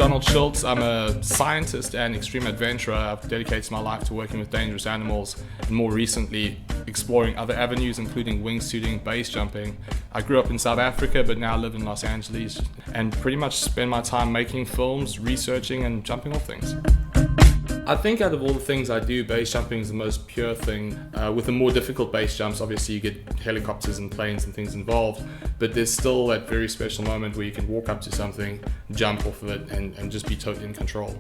Donald Schultz. I'm a scientist and extreme adventurer. I've dedicated my life to working with dangerous animals and more recently exploring other avenues including wingsuiting, base jumping. I grew up in South Africa but now live in Los Angeles and pretty much spend my time making films, researching and jumping off things. I think out of all the things I do, base jumping is the most pure thing. With the more difficult base jumps, obviously you get helicopters and planes and things involved, but there's still that very special moment where you can walk up to something, jump off of it and just be totally in control.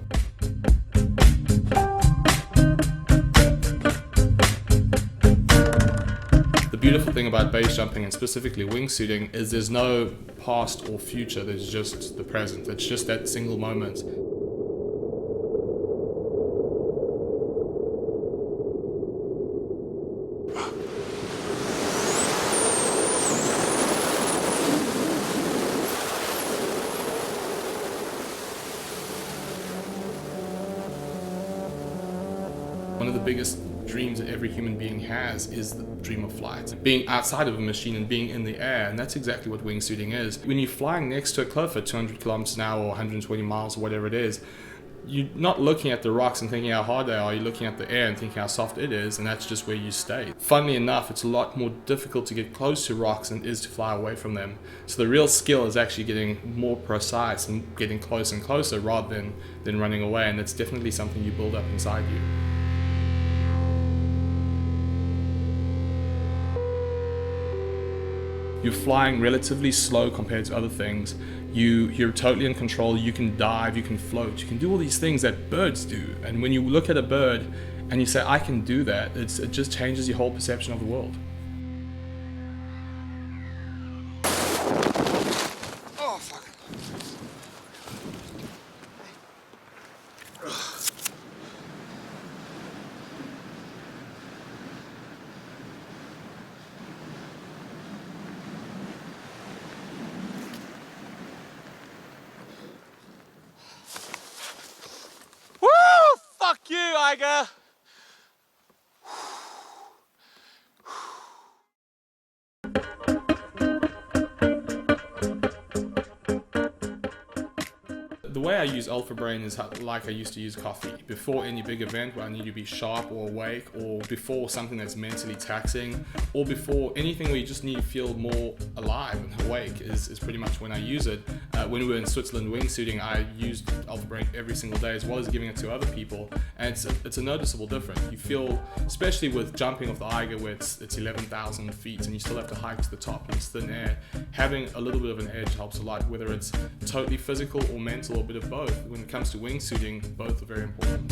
The beautiful thing about base jumping and specifically wingsuiting is there's no past or future, there's just the present. It's just that single moment. One of the biggest dreams that every human being has is the dream of flight. Being outside of a machine and being in the air, and that's exactly what wingsuiting is. When you're flying next to a cliff at 200 kilometers an hour or 120 miles or whatever it is, you're not looking at the rocks and thinking how hard they are, you're looking at the air and thinking how soft it is, and that's just where you stay. Funnily enough, it's a lot more difficult to get close to rocks than it is to fly away from them. So the real skill is actually getting more precise and getting closer and closer rather than running away, and it's definitely something you build up inside you. You're flying relatively slow compared to other things. You're totally in control. You can dive, you can float, you can do all these things that birds do. And when you look at a bird and you say, I can do that, it just changes your whole perception of the world. Oh, fuck. Fuck you, Iger! The way I use Alpha Brain is like I used to use coffee. Before any big event where I need to be sharp or awake, or before something that's mentally taxing, or before anything where you just need to feel more alive and awake is pretty much when I use it. When we were in Switzerland wingsuiting, I used Alpha Brain every single day as well as giving it to other people, and it's a noticeable difference. You feel, especially with jumping off the Eiger where it's 11,000 feet and you still have to hike to the top and it's thin air, having a little bit of an edge helps a lot, whether it's totally physical or mental or a bit of both. When it comes to wingsuiting, both are very important.